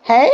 Hey,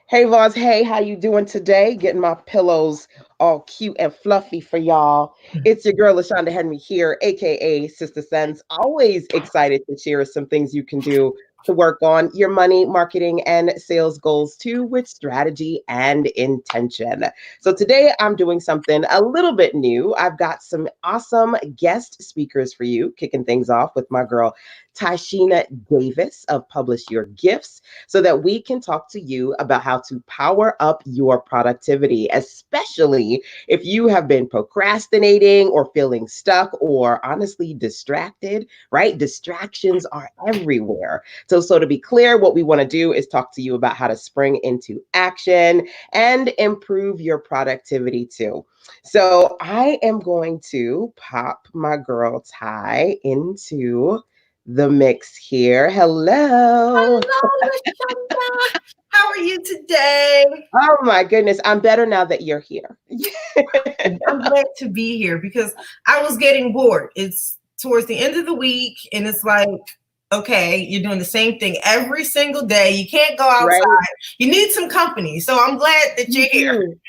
hey, Voz. Hey, how you doing today? Getting my pillows all cute and fluffy for y'all. It's your girl LaShanda Henry here, aka Sister Sense. Always excited to share some things you can do to work on your money, marketing, and sales goals too, with strategy and intention. So today I'm doing something a little bit new. I've got some awesome guest speakers for you, kicking things off with my girl Tyshina Davis of Publish Your Gifts so that we can talk to you about how to power up your productivity, especially if you have been procrastinating or feeling stuck or honestly distracted, right? Distractions are everywhere. So to be clear, what we want to do is talk to you about how to spring into action and improve your productivity too. So I am going to pop my girl Ty into the mix here. Hello. Hello, LaShanda. How are you today? Oh my goodness, I'm better now that you're here. I'm glad to be here because I was getting bored. It's towards the end of the week, and it's like, okay, you're doing the same thing every single day. You can't go Right? outside. You need some company. So I'm glad that you're here. Mhm.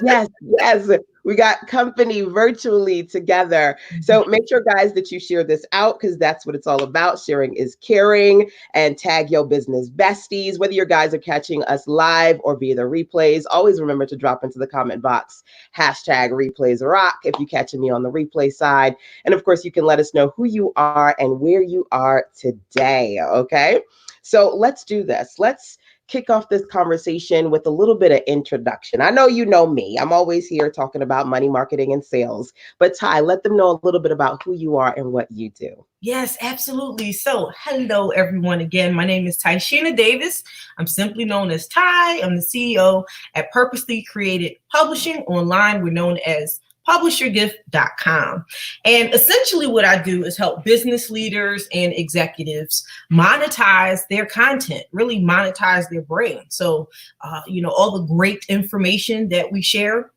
Yes, yes. We got company virtually together. So make sure, guys, that you share this out because that's what it's all about. Sharing is caring and tag your business besties. Whether your guys are catching us live or via the replays, always remember to drop into the comment box hashtag replays rock if you're catching me on the replay side. And of course, you can let us know who you are and where you are today. Okay. So let's do this. Let's kick off this conversation with a little bit of introduction. I know you know me. I'm always here talking about money, marketing, and sales. But Ty, let them know a little bit about who you are and what you do. Yes, absolutely. So, hello, everyone. Again, my name is Tyshina Davis. I'm simply known as Ty. I'm the CEO at Purposely Created Publishing. Online, we're known as publishyourgift.com. And essentially what I do is help business leaders and executives monetize their content, really monetize their brand. So, all the great information that we share,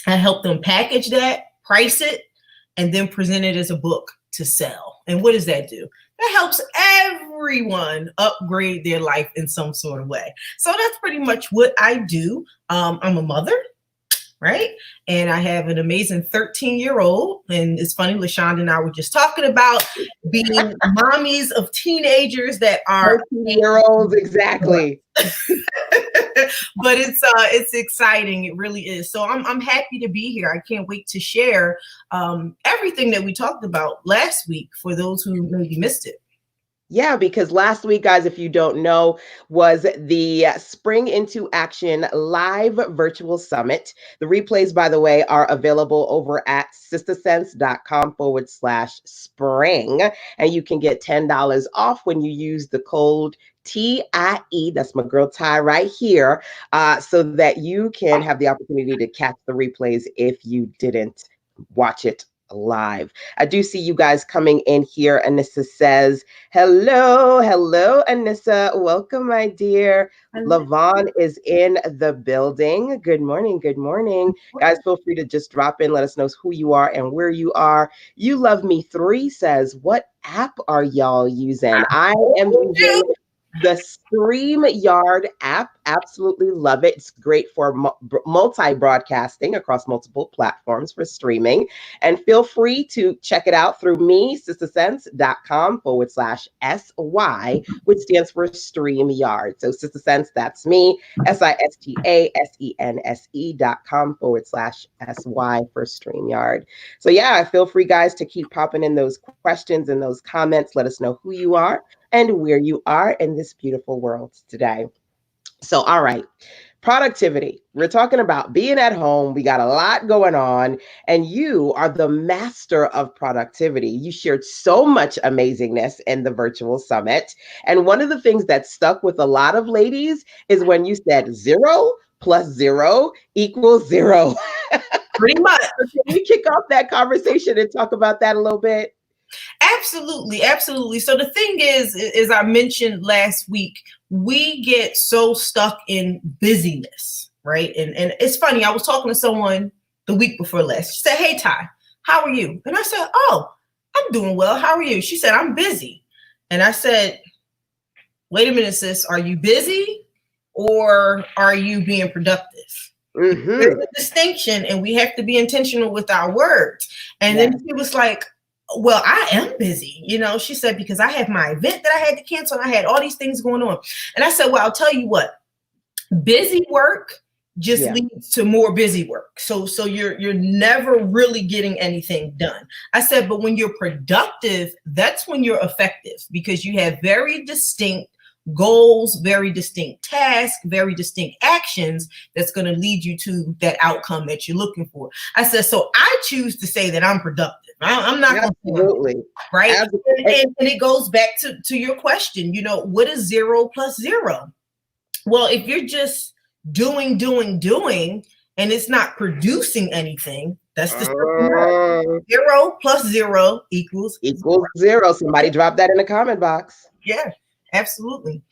I help them package that, price it, and then present it as a book to sell. And what does that do? That helps everyone upgrade their life in some sort of way. So that's pretty much what I do. I'm a mother, right? And I have an amazing 13-year-old. And it's funny, LaShanda and I were just talking about being mommies of teenagers that are 13-year-olds, exactly. But it's exciting. It really is. So I'm happy to be here. I can't wait to share everything that we talked about last week for those who maybe missed it. Yeah, because last week, guys, if you don't know, was the Spring into Action live virtual summit. The replays, by the way, are available over at sistersense.com/spring. And you can get $10 off when you use the code TIE, that's my girl Ty right here, so that you can have the opportunity to catch the replays if you didn't watch it live. I do see you guys coming in here. Anissa says, hello, hello, Anissa. Welcome, my dear. Lavon is in the building. Good morning, good morning. Guys, feel free to just drop in. Let us know who you are and where you are. You Love Me 3 says, what app are y'all using? I am using the StreamYard app. Absolutely love it. It's great for multi-broadcasting across multiple platforms for streaming. And feel free to check it out through me, sistersense.com/SY, which stands for StreamYard. So Sister Sense, that's me, SISTASENSE.com/SY for StreamYard. So yeah, feel free, guys, to keep popping in those questions and those comments. Let us know who you are and where you are in this beautiful world today. So, all right, productivity. We're talking about being at home. We got a lot going on, and you are the master of productivity. You shared so much amazingness in the virtual summit. And one of the things that stuck with a lot of ladies is when you said 0 plus 0 equals 0. Pretty much. So can we kick off that conversation and talk about that a little bit? Absolutely, absolutely. So the thing is, as I mentioned last week, we get so stuck in busyness, right? And it's funny, I was talking to someone the week before last. She said, hey, Ty, how are you? And I said, oh, I'm doing well. How are you? She said, I'm busy. And I said, wait a minute, sis, are you busy or are you being productive? There's Mm-hmm. a distinction, and we have to be intentional with our words. And then Yes. she was like, well, I am busy. She said, because I have my event that I had to cancel, and I had all these things going on. And I said, well, I'll tell you what, busy work just Yeah. leads to more busy work. So you're never really getting anything done. I said, but when you're productive, that's when you're effective, because you have very distinct goals, very distinct tasks, very distinct actions that's going to lead you to that outcome that you're looking for. I said, so I choose to say that I'm productive. I'm not going to, Absolutely. right? Absolutely. And it goes back to your question, what is 0 plus 0? Well, if you're just doing, and it's not producing anything, that's the simple math. 0 plus 0 equals Equals 0. Somebody drop that in the comment box. Yeah, absolutely.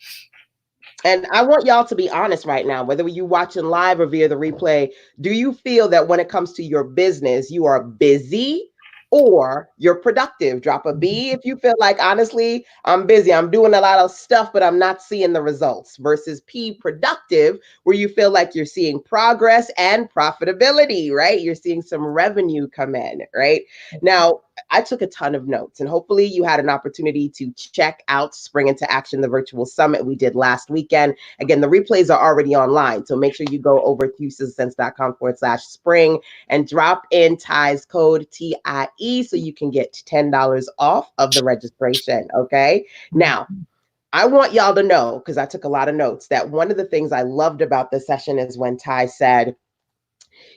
And I want y'all to be honest right now, whether you watching live or via the replay. Do you feel that when it comes to your business, you are busy or you're productive? Drop a B if you feel like, honestly, I'm busy. I'm doing a lot of stuff, but I'm not seeing the results. Versus P, productive, where you feel like you're seeing progress and profitability, right? You're seeing some revenue come in, right? Now, I took a ton of notes, and hopefully you had an opportunity to check out Spring into Action, the virtual summit we did last weekend. Again, the replays are already online, so make sure you go over to sistasense.com/spring and drop in Ty's code TIE so you can get $10 off of the registration, okay? Now, I want y'all to know, because I took a lot of notes, that one of the things I loved about this session is when Ty said,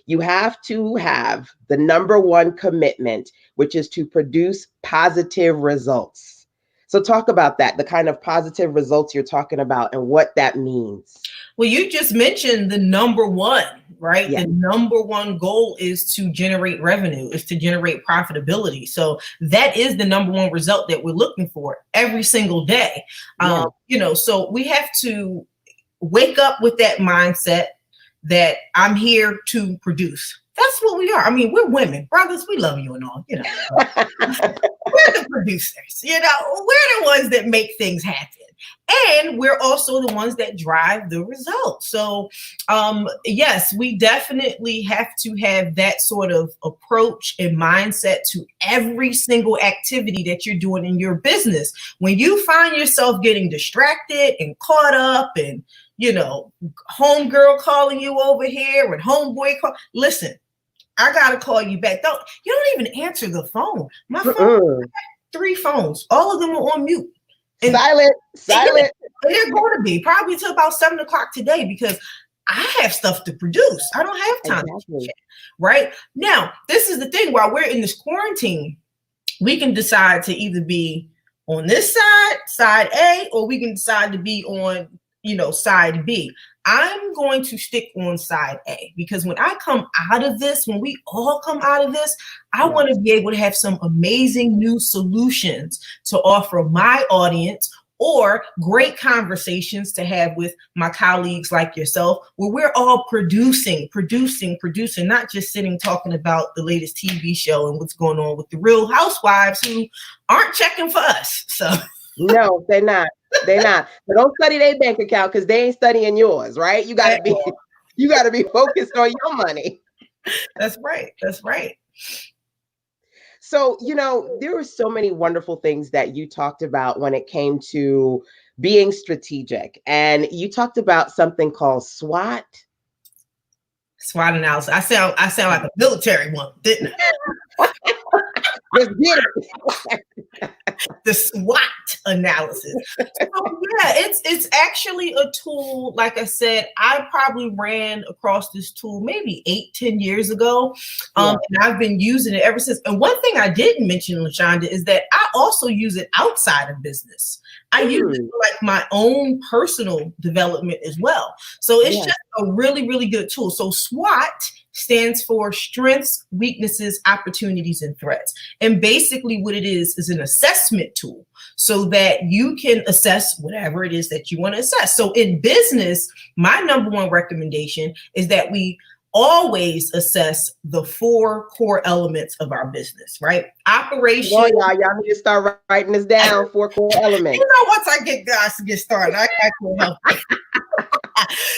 you have to have the number one commitment, which is to produce positive results. So talk about that, the kind of positive results you're talking about and what that means. Well, you just mentioned the number one, right? Yeah. The number one goal is to generate revenue, is to generate profitability. So that is the number one result that we're looking for every single day. Yeah. So we have to wake up with that mindset that I'm here to produce. That's what we are. I mean, we're women, brothers. We love you and all, we're the producers, we're the ones that make things happen. And we're also the ones that drive the results. So, yes, we definitely have to have that sort of approach and mindset to every single activity that you're doing in your business. When you find yourself getting distracted and caught up and, homegirl calling you over here and homeboy listen, I gotta call you back. You don't even answer the phone. My phone, 3 phones, all of them are on mute. And silent. And they're going to be probably till about 7 o'clock today, because I have stuff to produce. I don't have time to chat. Right now, this is the thing. While we're in this quarantine, we can decide to either be on this side A, or we can decide to be on, side B. I'm going to stick on side A, because when I come out of this, when we all come out of this, I want to be able to have some amazing new solutions to offer my audience, or great conversations to have with my colleagues like yourself, where we're all producing, not just sitting talking about the latest TV show and what's going on with the Real Housewives who aren't checking for us. So no, they're not. So don't study their bank account, because they ain't studying yours, right? You gotta be focused on your money. That's right. So, there were so many wonderful things that you talked about when it came to being strategic. And you talked about something called SWOT. SWOT analysis. I sound like a military one, didn't I? Let's get it. The SWOT analysis. So yeah, it's actually a tool. Like I said, I probably ran across this tool maybe 8-10 years ago. And I've been using it ever since. And one thing I didn't mention, LaShanda, is that I also use it outside of business. I use it for like my own personal development as well. So it's just a really, really good tool. So SWOT stands for strengths, weaknesses, opportunities, and threats. And basically what it is an assessment tool so that you can assess whatever it is that you want to assess. So in business, my number one recommendation is that we always assess the 4 core elements of our business, right? Operation. Well, y'all need to start writing this down. 4 core elements. Once I get started, I can't help it.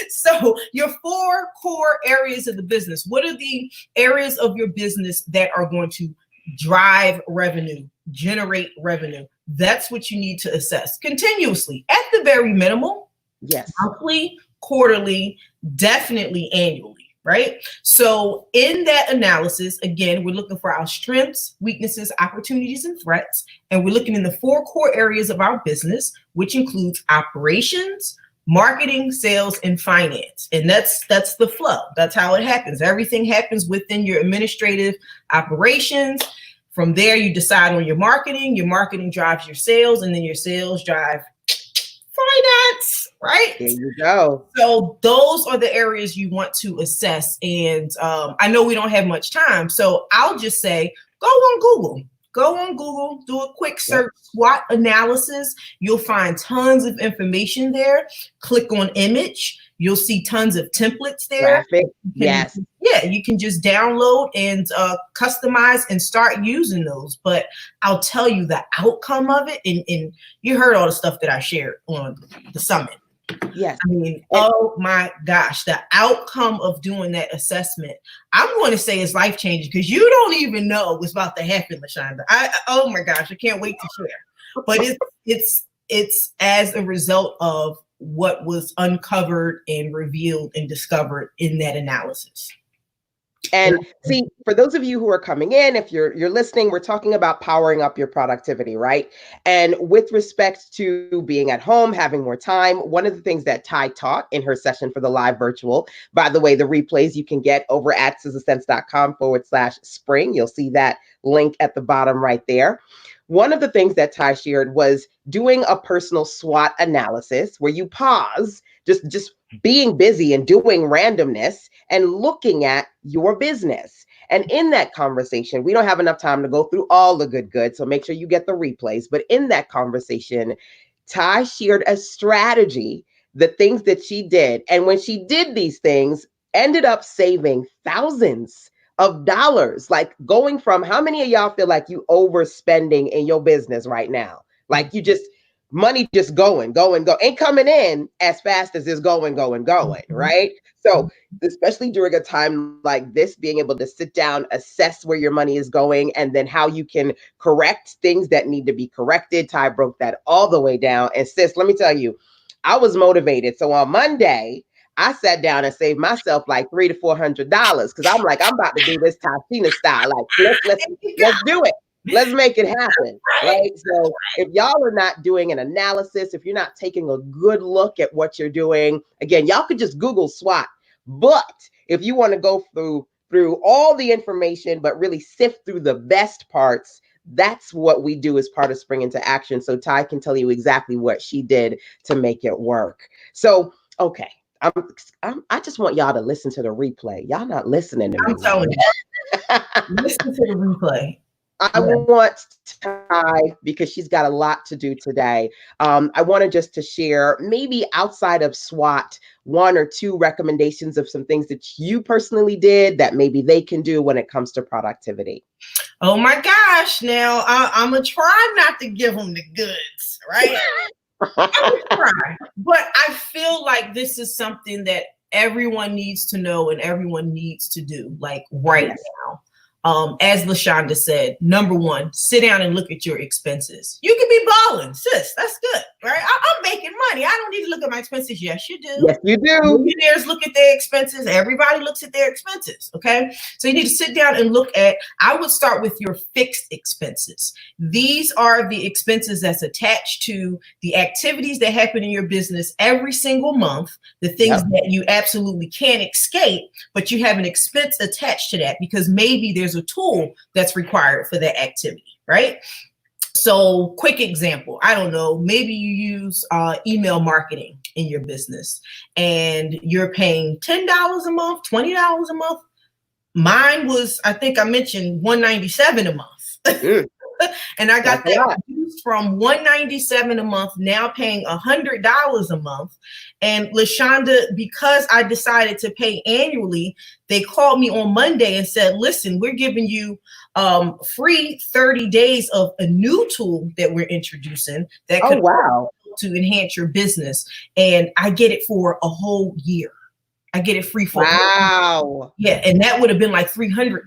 So your 4 core areas of the business. What are the areas of your business that are going to drive revenue, generate revenue? That's what you need to assess continuously, at the very minimal. Yes. Monthly, quarterly, definitely annually, right? So in that analysis, again, we're looking for our strengths, weaknesses, opportunities, and threats. And we're looking in the 4 core areas of our business, which includes operations, marketing, sales, and finance. And that's the flow. That's how it happens. Everything happens within your administrative operations. From there, you decide on your marketing drives your sales, and then your sales drive finance, right? There you go. So those are the areas you want to assess. And I know we don't have much time, so I'll just say, go on Google, do a quick search, SWOT analysis. You'll find tons of information there. Click on image. You'll see tons of templates there. Graphic. Yes. Yeah, you can just download and customize and start using those. But I'll tell you the outcome of it. And you heard all the stuff that I shared on the summit. Yes. I mean, oh my gosh, the outcome of doing that assessment, I'm going to say is life changing, because you don't even know what's about to happen, LaShanda. Oh my gosh, I can't wait to share. But it's as a result of what was uncovered and revealed and discovered in that analysis. And see, for those of you who are coming in, if you're listening, we're talking about powering up your productivity, right? And with respect to being at home, having more time, one of the things that Ty taught in her session for the live virtual, by the way, the replays you can get over at sistasense.com/spring. You'll see that link at the bottom right there. One of the things that Ty shared was doing a personal SWOT analysis where you pause, just being busy and doing randomness and looking at your business. And in that conversation, we don't have enough time to go through all the good, so make sure you get the replays. But in that conversation, Ty shared a strategy, the things that she did. And when she did these things, ended up saving thousands of dollars, like going from, how many of y'all feel like you overspending in your business right now? Like you just, money just going, ain't coming in as fast as it's going, right? So especially during a time like this, being able to sit down, assess where your money is going, and then how you can correct things that need to be corrected. Ty broke that all the way down. And sis, let me tell you, I was motivated. So on Monday, I sat down and saved myself like $300 to $400, because I'm like, I'm about to do this Tashina style. Like, let's do it. Let's make it happen, right? So if y'all are not doing an analysis, if you're not taking a good look at what you're doing, again, y'all could just Google SWOT. But if you want to go through all the information, but really sift through the best parts, that's what we do as part of Spring Into Action. So Ty can tell you exactly what she did to make it work. So, okay. I just want y'all to listen to the replay. Y'all not listening to me. I'm telling you. Listen to the replay. I want Ty, because she's got a lot to do today. I wanted just to share, maybe outside of SWOT, 1 or 2 recommendations of some things that you personally did that maybe they can do when it comes to productivity. Oh my gosh. Now I'm going to try not to give them the goods, right? But I feel like this is something that everyone needs to know and everyone needs to do, like right now. As LaShanda said, number 1, sit down and look at your expenses. You can be balling, sis. That's good, right? I'm making money. I don't need to look at my expenses. Yes, you do. Yes, you do. Millionaires look at their expenses. Everybody looks at their expenses, okay? So you need to sit down and look at, I would start with your fixed expenses. These are the expenses that's attached to the activities that happen in your business every single month, the things that you absolutely can't escape, but you have an expense attached to that because maybe there's a tool that's required for that activity, right? So quick example, I don't know, maybe you use email marketing in your business and you're paying $10 a month, $20 a month. Mine was, I think I mentioned $197 a month. And I got that reduced from $197 a month, now paying $100 a month. And LaShanda, because I decided to pay annually, they called me on Monday and said, listen, we're giving you free 30 days of a new tool that we're introducing that could to enhance your business, and I get it for a whole year. I get it free for wow. Yeah, and that would have been like $300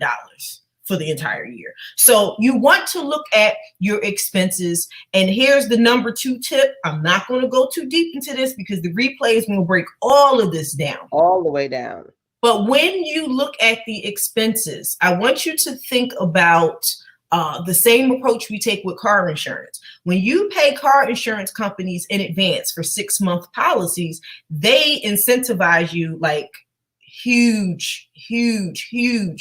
for the entire year. So you want to look at your expenses. And here's the number 2 tip. I'm not going to go too deep into this because the replays will break all of this down. All the way down. But when you look at the expenses, I want you to think about the same approach we take with car insurance. When you pay car insurance companies in advance for 6-month policies, they incentivize you like huge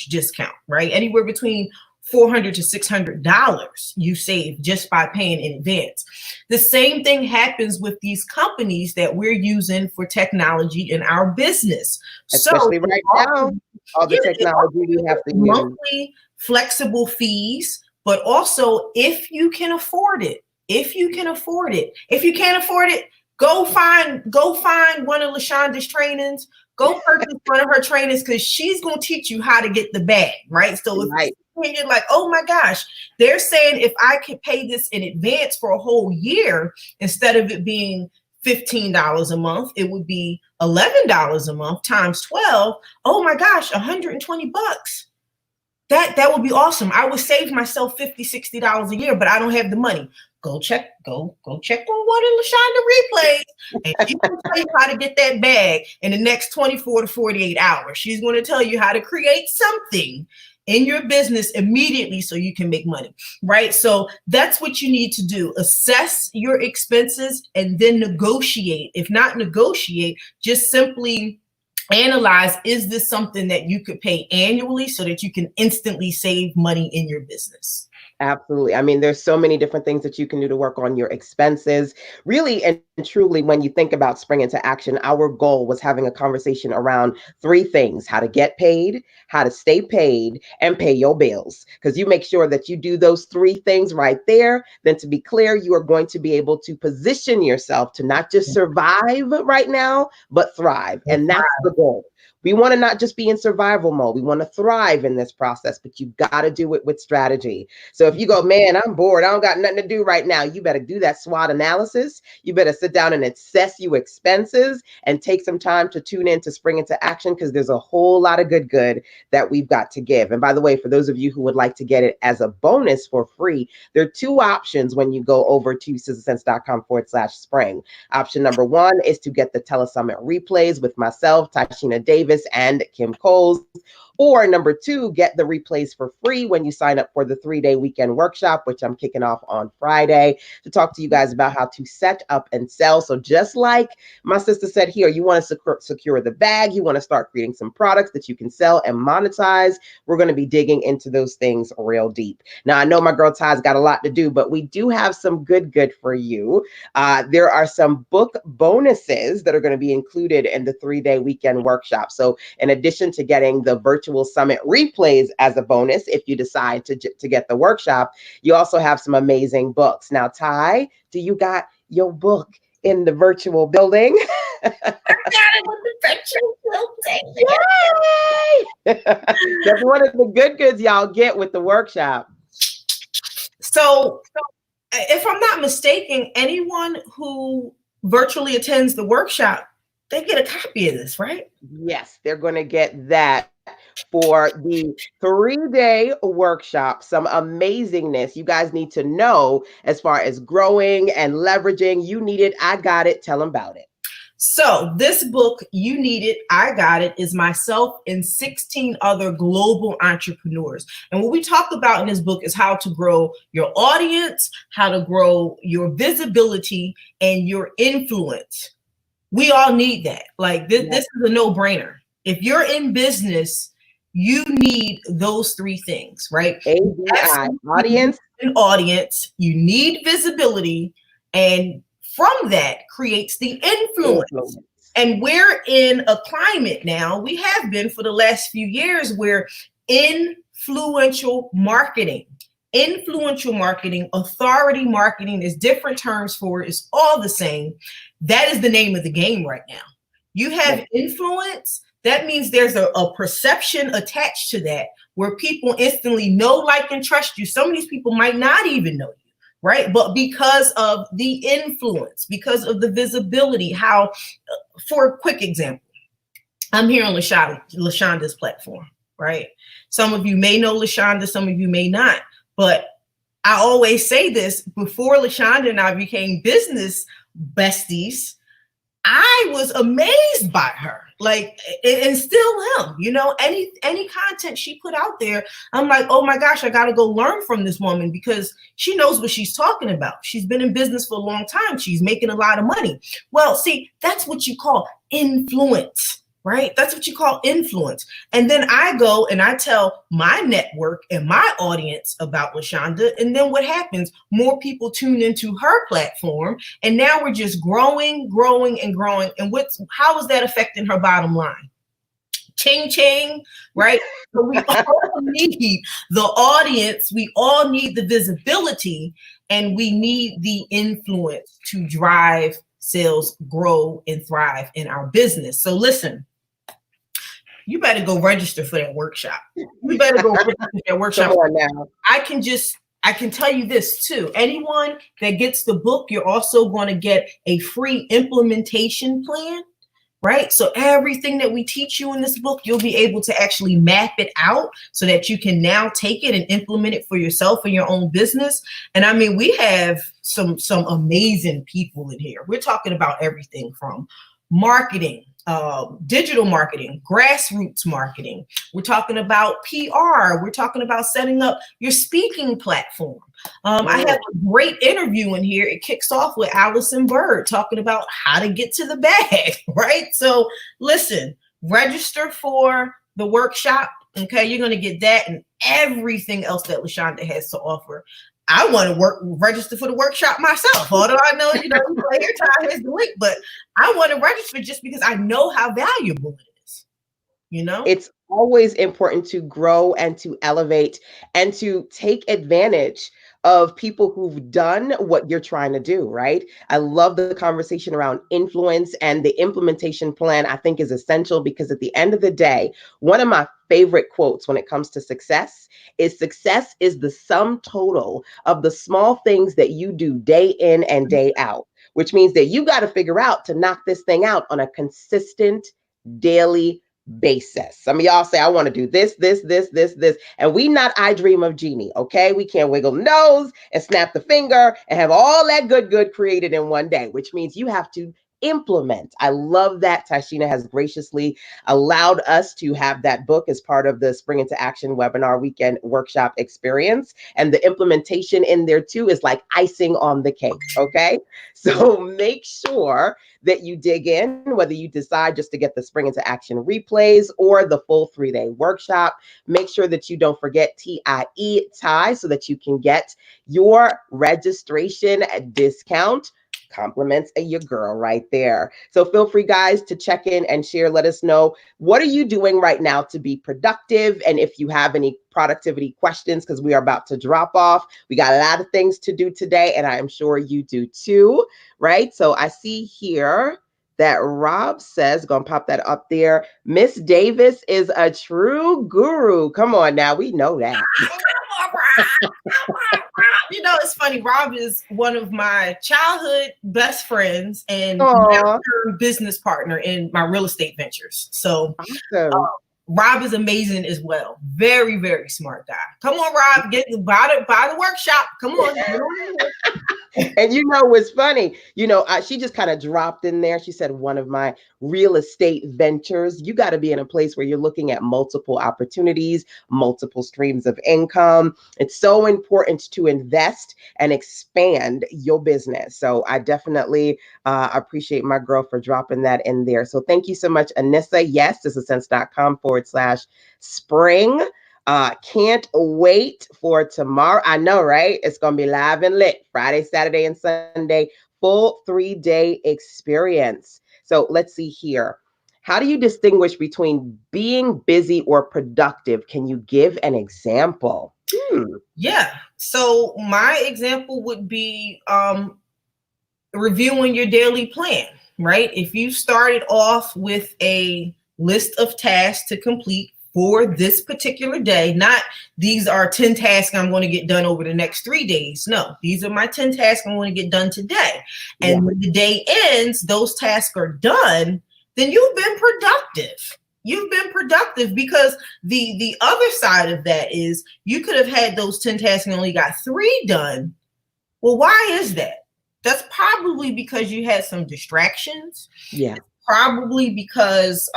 discount, right? Anywhere between $400 to $600 you save just by paying in advance. The same thing happens with these companies that we're using for technology in our business. Especially right now, all the technology we have to use. Monthly flexible fees, but also if you can afford it. If you can't afford it, go find one of LaShanda's trainings. Go purchase one of her trainings because she's going to teach you how to get the bag, right? So if you're like, oh my gosh, they're saying if I could pay this in advance for a whole year, instead of it being $15 a month, it would be $11 a month times 12. Oh my gosh, $120. That would be awesome. I would save myself $50, $60 a year, but I don't have the money. Go check on one of LaShanda replays, and she's going to tell you how to get that bag in the next 24 to 48 hours. She's going to tell you how to create something in your business immediately so you can make money, right? So that's what you need to do. Assess your expenses and then negotiate. If not negotiate, just simply analyze, is this something that you could pay annually so that you can instantly save money in your business? Absolutely. I mean, there's so many different things that you can do to work on your expenses. Really and truly, when you think about spring into action, our goal was having a conversation around 3 things: how to get paid, how to stay paid, and pay your bills. Because you make sure that you do those 3 things right there, then to be clear, you are going to be able to position yourself to not just survive right now, but thrive. And that's the goal. We want to not just be in survival mode. We want to thrive in this process, but you got to do it with strategy. So if you go, man, I'm bored, I don't got nothing to do right now, you better do that SWOT analysis. You better sit down and assess your expenses and take some time to tune in to spring into action, because there's a whole lot of good that we've got to give. And by the way, for those of you who would like to get it as a bonus for free, there are 2 options when you go over to sistersense.com/spring. Option number 1 is to get the Telesummit replays with myself, Tashina Davis, and Kim Coles. Or number 2, get the replays for free when you sign up for the 3-day weekend workshop, which I'm kicking off on Friday, to talk to you guys about how to set up and sell. So just like my sister said here, you want to secure the bag, you want to start creating some products that you can sell and monetize. We're going to be digging into those things real deep. Now, I know my girl Ty's got a lot to do, but we do have some good for you. There are some book bonuses that are going to be included in the 3-day weekend workshop. So in addition to getting the virtual summit replays as a bonus, if you decide to get the workshop, you also have some amazing books. Now, Ty, do you got your book in the virtual building? I got it with the virtual building. Yay! That's one of the goods y'all get with the workshop. So if I'm not mistaken, anyone who virtually attends the workshop, they get a copy of this, right? Yes, they're going to get that for the 3-day workshop. Some amazingness you guys need to know as far as growing and leveraging. You need it. I got it. Tell them about it. So this book, You Need It, I Got It, is myself and 16 other global entrepreneurs. And what we talk about in this book is how to grow your audience, how to grow your visibility and your influence. We all need that. Like this is a no-brainer. If you're in business, you need those 3 things, right? ABI, audience. You need visibility, and from that creates the influence. And we're in a climate now, we have been for the last few years, where influential marketing, authority marketing, is different terms for it. It's all the same. That is the name of the game right now. You have influence. That means there's a perception attached to that where people instantly know, like, and trust you. Some of these people might not even know you, right? But because of the influence, because of the visibility, how, for a quick example, I'm here on LaShonda's platform, right? Some of you may know LaShanda, some of you may not, but I always say this: before LaShanda and I became business besties, I was amazed by her, like, and still am. You know, any content she put out there, I'm like, oh my gosh, I got to go learn from this woman because she knows what she's talking about. She's been in business for a long time. She's making a lot of money. Well, see, that's what you call influence. Right? That's what you call influence. And then I go and I tell my network and my audience about LaShanda. And then what happens? More people tune into her platform. And now we're just growing, growing, and growing. And how is that affecting her bottom line? Ching, ching, right? So we all need the audience. We all need the visibility. And we need the influence to drive sales, grow, and thrive in our business. So listen, you better go register for that workshop. You better go register for that workshop. Come on now. I can tell you this too. Anyone that gets the book, you're also going to get a free implementation plan, right? So everything that we teach you in this book, you'll be able to actually map it out so that you can now take it and implement it for yourself in your own business. And I mean, we have some amazing people in here. We're talking about everything from marketing, digital marketing, grassroots marketing. We're talking about PR. We're talking about setting up your speaking platform. I have a great interview in here. It kicks off with Allison Bird talking about how to get to the bag, right? So listen, register for the workshop. Okay, you're going to get that and everything else that LaShanda has to offer. I want to register for the workshop myself. Although I know, you know, here time is the link, but I want to register just because I know how valuable it is. You know, it's always important to grow and to elevate and to take advantage of people who've done what you're trying to do, right? I love the conversation around influence, and the implementation plan I think is essential because at the end of the day, one of my favorite quotes when it comes to success is the sum total of the small things that you do day in and day out, which means that you got to figure out to knock this thing out on a consistent daily basis. Some of y'all say, I want to do this, this, this, this, this. And we not I Dream of Genie, okay? We can't wiggle the nose and snap the finger and have all that good created in one day, which means you have to implement. I love that Tashina has graciously allowed us to have that book as part of the Spring into Action webinar weekend workshop experience. And the implementation in there too is like icing on the cake, okay? So make sure that you dig in, whether you decide just to get the Spring into Action replays or the full 3-day workshop. Make sure that you don't forget TIE so that you can get your registration discount. Compliments of your girl right there. So feel free, guys, to check in and share. Let us know, what are you doing right now to be productive? And if you have any productivity questions, because we are about to drop off, we got a lot of things to do today, and I am sure you do too, right? So I see here that Rob says, gonna pop that up there, Miss Davis is a true guru. Come on now, we know that. you know, it's funny. Rob is one of my childhood best friends and business partner in my real estate ventures. So awesome. Rob is amazing as well. Very, very smart guy. Come on, Rob, buy the workshop. Come on. And you know what's funny? You know, she just kind of dropped in there. She said, one of my real estate ventures. You got to be in a place where you're looking at multiple opportunities, multiple streams of income. It's so important to invest and expand your business. So I definitely appreciate my girl for dropping that in there. So thank you so much, Anissa. Yes, this is sense.com/spring. Can't wait for tomorrow. I know, right? It's going to be live and lit Friday, Saturday, and Sunday, full 3-day experience. So let's see here. How do you distinguish between being busy or productive? Can you give an example? Yeah. So my example would be reviewing your daily plan, right? If you started off with a list of tasks to complete for this particular day. Not these are 10 tasks I'm going to get done over the next 3 days. No, these are my 10 tasks I'm going to get done today. Yeah. And when the day ends, those tasks are done, then you've been productive. You've been productive, because the other side of that is you could have had those 10 tasks and only got 3 done. Well, why is that? That's probably because you had some distractions. Yeah. Probably because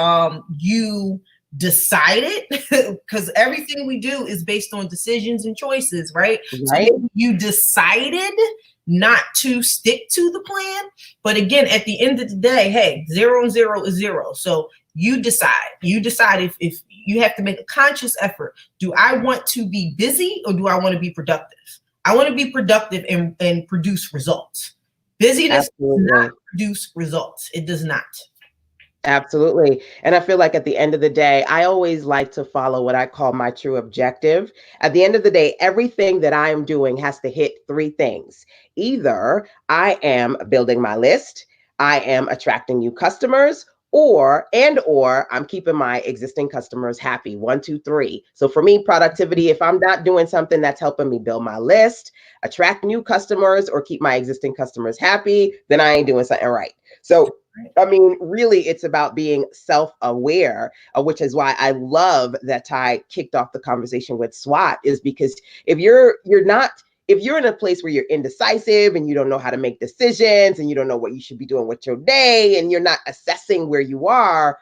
you decided, because everything we do is based on decisions and choices, right? So Right. you decided not to stick to the plan. But again, at the end of the day, hey, 0 and 0 is 0. So you decide. You decide if you have to make a conscious effort. Do I want to be busy, or do I want to be productive? I want to be productive and produce results. Busyness does not Absolutely. produce results. It does not. Absolutely. And I feel like at the end of the day, I always like to follow what I call my true objective. At the end of the day, everything that I am doing has to hit 3 things. Either I am building my list, I am attracting new customers, or I'm keeping my existing customers happy. 1, 2, 3. So for me, productivity, if I'm not doing something that's helping me build my list, attract new customers, or keep my existing customers happy, then I ain't doing something right. So I mean, really, it's about being self-aware, which is why I love that Ty kicked off the conversation with SWOT, is because if you're in a place where you're indecisive and you don't know how to make decisions and you don't know what you should be doing with your day and you're not assessing where you are,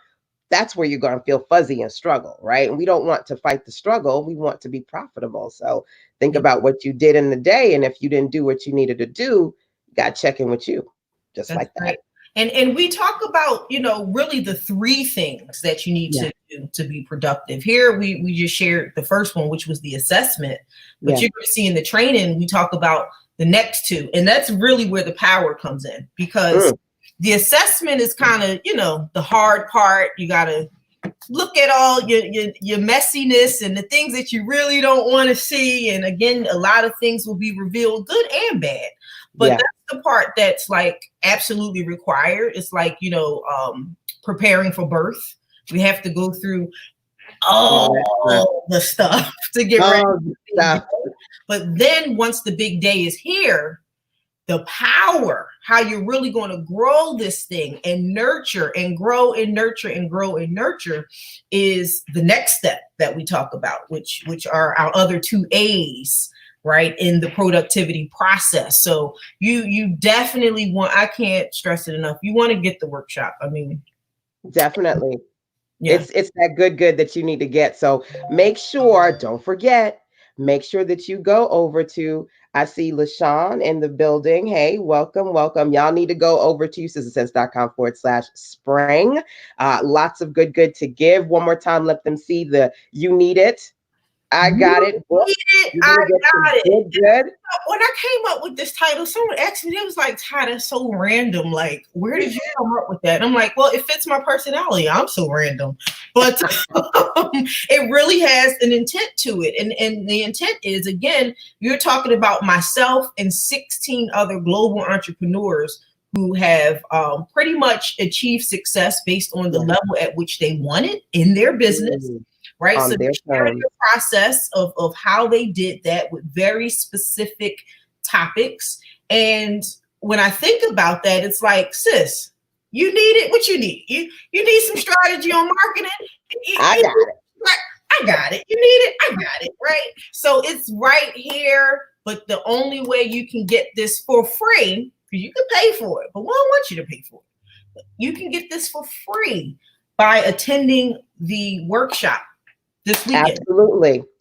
that's where you're going to feel fuzzy and struggle, right? And we don't want to fight the struggle. We want to be profitable. So think about what you did in the day. And if you didn't do what you needed to do, you got to check in with you, just That's like that. right. And we talk about, really the 3 things that you need Yeah. to do to be productive. Here we just shared the first one, which was the assessment. But Yeah. you're going to see in the training, we talk about the next 2. And that's really where the power comes in, because the assessment is kind of, the hard part. You got to look at all your messiness and the things that you really don't want to see. And again, a lot of things will be revealed, good and bad. But Yeah. that's the part that's like absolutely required. It's like, preparing for birth. We have to go through all the stuff to get ready. Oh, stuff. But then once the big day is here, the power, how you're really going to grow this thing and nurture and grow and nurture and grow and nurture, is the next step that we talk about, which are our other 2 A's, right, in the productivity process. So you definitely want, I can't stress it enough, you want to get the workshop. I mean, Definitely. yeah. It's that good that you need to get. So don't forget, make sure that you go over to, I see LaShawn in the building. Hey, welcome, welcome. Y'all need to go over to sistersense.com/spring. Lots of good to give. One more time, let them see the you need it. I got it. Book. You're I gonna get some got it. good. When I came up with this title, someone asked me, it was like, Ty, that's so random. Like, where did you come up with that? And I'm like, well, it fits my personality. I'm so random. But it really has an intent to it. And the intent is, again, you're talking about myself and 16 other global entrepreneurs who have pretty much achieved success based on the level at which they want it in their business. Right. On So their sharing the process of how they did that with very specific topics. And when I think about that, it's like, sis, you need it. What you need? You need some strategy on marketing. I got it. Right. I got it. You need it. I got it. Right. So it's right here. But the only way you can get this for free, because you can pay for it, but we don't want you to pay for it. You can get this for free by attending the workshop this weekend.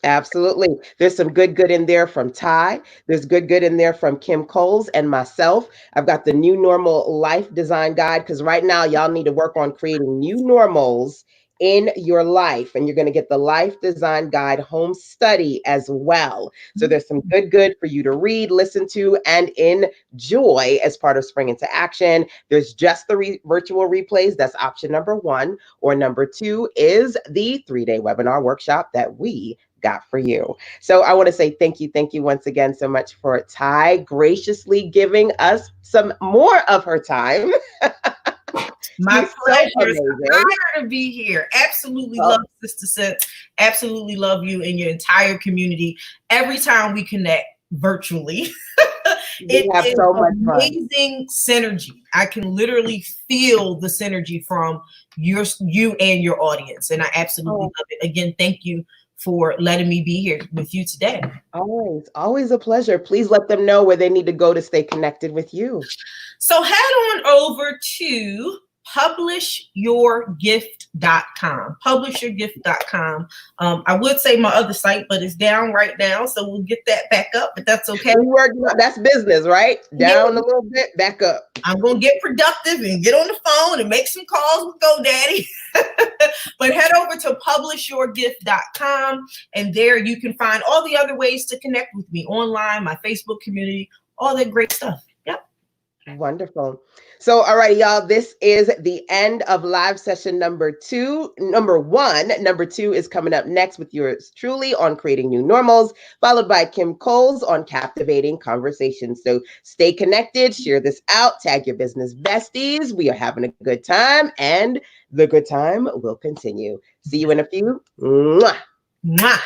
Absolutely. There's some good in there from Ty. There's good in there from Kim Coles and myself. I've got the new normal life design guide, because right now y'all need to work on creating new normals in your life, and you're going to get the life design guide home study as well. So there's some good for you to read, listen to, and enjoy as part of Spring into Action. There's just the virtual replays. That's option number 1. Or number 2 is the 3-day webinar workshop that we got for you. So I want to say thank you once again so much for Ty graciously giving us some more of her time. My She's so pleasure. It's an amazing. honor to be here. Absolutely Oh, love Sister Sense. Absolutely love you and your entire community. Every time we connect virtually, we it have is so much fun. amazing synergy. I can literally feel the synergy from you and your audience, and I absolutely Oh, love it. Again, thank you for letting me be here with you today. always, always a pleasure. Please let them know where they need to go to stay connected with you. So head on over to publishyourgift.com. Publishyourgift.com. I would say my other site, but it's down right now. So we'll get that back up, but that's okay. We working on that's business, right? Yeah, Down a little bit, back up. I'm going to get productive and get on the phone and make some calls with GoDaddy. But head over to publishyourgift.com, and there you can find all the other ways to connect with me online, my Facebook community, all that great stuff. Yep. Wonderful. So, all right, y'all, this is the end of live session number two. Number one, number two is coming up next with yours truly on creating new normals, followed by Kim Coles on captivating conversations. So stay connected, share this out, tag your business besties. We are having a good time, and the good time will continue. See you in a few. Mwah. Mwah.